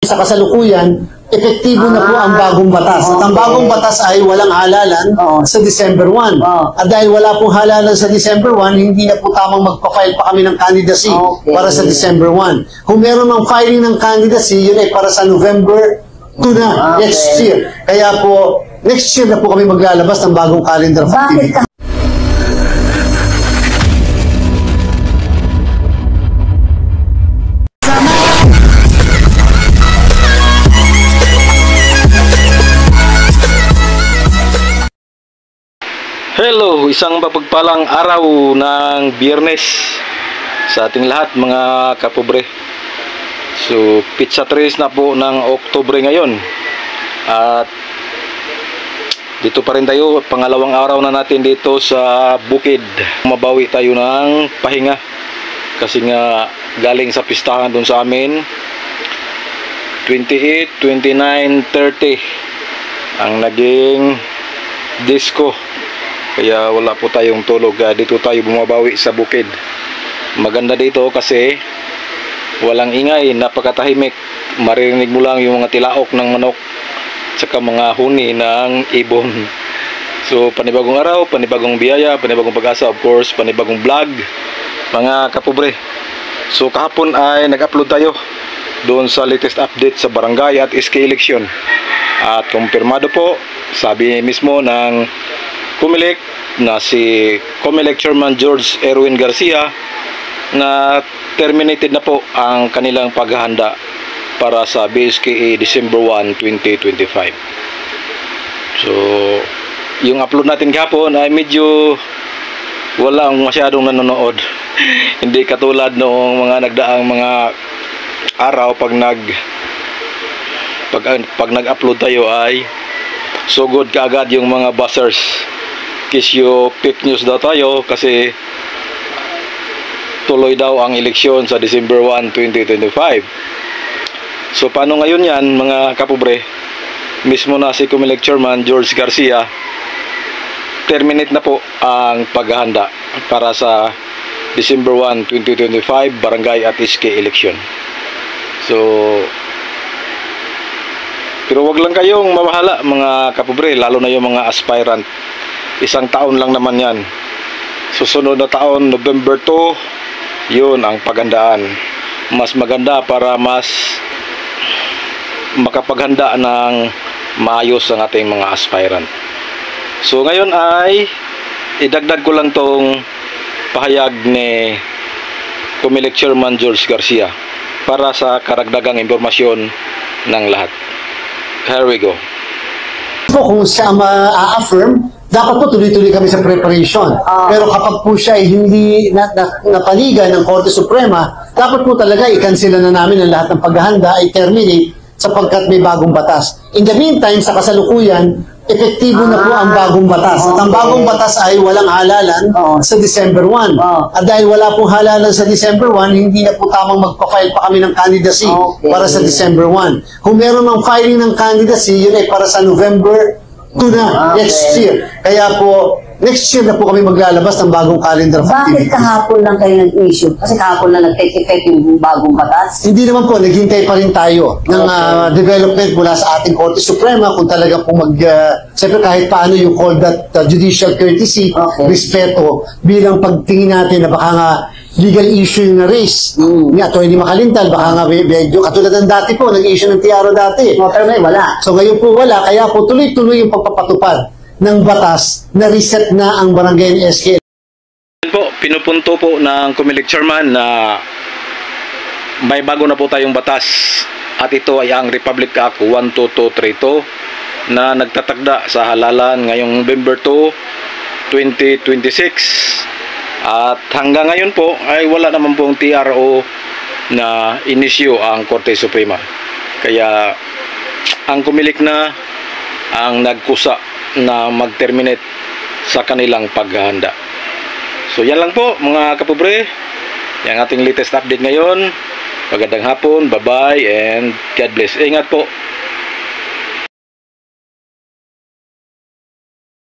sa kasalukuyan, epektibo na po ang bagong batas. At ang bagong batas ay walang halalan sa December 1. At dahil wala pong halalan sa December 1, hindi na po tamang magpa-file pa kami ng candidacy para sa December 1. Kung meron ng filing ng candidacy, yun ay para sa November 2 na next year. Kaya po, next year na po kami maglalabas ng bagong calendar of activity. Hello, isang mapagpalang araw ng Biyernes sa ating lahat mga kapobre. So, pizza trace na po ng Oktubre ngayon. At dito pa rin tayo, pangalawang araw na natin dito sa bukid. Mabawi tayo ng pahinga kasi nga galing sa pistahan doon sa amin. 28, 29, 30 ang naging disco. Kaya wala po tayong tulog. Dito tayo bumabawi sa bukid. Maganda dito kasi walang ingay, napakatahimik. Maririnig mo lang yung mga tilaok ng manok tsaka mga huni ng ibon. So panibagong araw, panibagong biyaya, panibagong pag-asa, of course, panibagong vlog mga kapobre. So kahapon ay nag-upload tayo doon sa latest update sa barangay at SK election. At kumpirmado po, sabi mismo ng Comelec na si Comelec Chairman George Erwin Garcia na terminated na po ang kanilang paghahanda para sa BSKA December 1, 2025. So, yung upload natin kahapon ay medyo walang masyadong nanonood. Hindi katulad noong mga nagdaang mga araw pag nag-upload tayo ay sugod kaagad yung mga buzzers. Kisyo fake news daw tayo kasi tuloy daw ang eleksyon sa December 1, 2025. So paano ngayon yan mga kapobre? Mismo na si Comelec Chairman George Garcia, terminate na po ang paghahanda para sa December 1, 2025 barangay at SK election. So pero wag lang kayong mamahala mga kapobre, lalo na yung mga aspirant. Isang taon lang naman yan. Susunod na taon, November 2, yun ang paghandaan. Mas maganda para mas makapaghanda ng maayos ang ating mga aspirant. So ngayon ay idagdag ko lang tong pahayag ni Comelec Chairman George Garcia para sa karagdagang impormasyon ng lahat. Here we go. Kung siya ma-affirm, dapat po tuloy-tuloy kami sa preparation. Pero kapag po siya ay hindi napanigan ng Korte Suprema, dapat po talaga i-cancel na namin ang lahat ng paghahanda, ay terminate sapagkat may bagong batas. In the meantime, sa kasalukuyan, epektibo na po ang bagong batas. At ang bagong batas ay walang halalan sa December 1. At dahil wala pong halalan sa December 1, hindi na po tamang magpa-file pa kami ng candidacy para sa December 1. Kung meron ng filing ng candidacy, yun ay para sa November 2 na next year. Kaya po, next year na po kami maglalabas ng bagong calendar of activity. Bakit kahapon lang kayo nag-issue? Kasi kahapon lang nag-take-effect yung bagong batas? Hindi naman po, naghintay pa rin tayo ng development mula sa ating Korte Suprema kung talaga po siyempre kahit paano yung call that judicial courtesy, respeto, bilang pagtingin natin na baka nga legal issue yung na-raise. Ni Atty. Makalintal, baka nga medyo katulad ng dati po, nag-issue ng TRO dati. Pero may wala. So ngayon po wala, kaya po tuloy-tuloy yung pagpapatupad ng batas na reset na ang barangay ng SK. Po, pinupunto po ng Comelec Chairman na may bago na po tayong batas at ito ay ang Republic Act 12232 na nagtatagda sa halalan ngayong November 2, 2026. At hanggang ngayon po ay wala naman pong TRO na inisyu ang Korte Suprema. Kaya ang Comelec na ang nagkusa na mag-terminate sa kanilang paghahanda. So yan lang po mga kapobre, yung ating latest update ngayon. Magandang hapon, bye bye and God bless. Ingat po.